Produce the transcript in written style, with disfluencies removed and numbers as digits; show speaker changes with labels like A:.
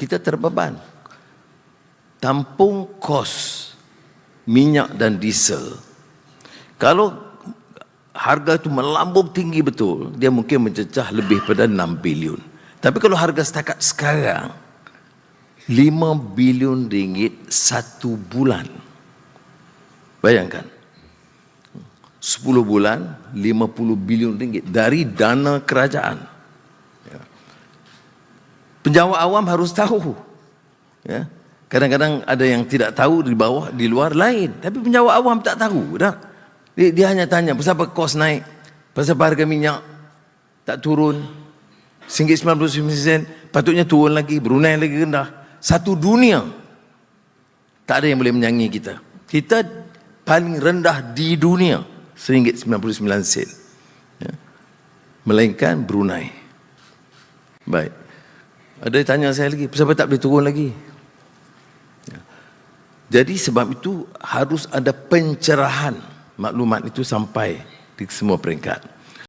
A: kita terbeban. Tampung kos minyak dan diesel, kalau harga itu melambung tinggi betul, dia mungkin mencecah lebih pada 6 bilion. Tapi kalau harga setakat sekarang 5 bilion ringgit satu bulan, bayangkan 10 bulan 50 bilion ringgit dari dana kerajaan. Penjawat awam harus tahu. Kadang-kadang ada yang tidak tahu di bawah, di luar lain. Tapi penjawat awam tak tahu dah. Dia hanya tanya, pasal apa kos naik? Pasal apa harga minyak tak turun? RM1.99, patutnya turun lagi, Brunei lagi rendah. Satu dunia tak ada yang boleh menyangi kita. Kita paling rendah di dunia, RM1.99. Melainkan Brunei. Baik. Ada yang tanya saya lagi, pasal apa tak boleh turun lagi? Jadi sebab itu harus ada pencerahan maklumat itu sampai di semua peringkat.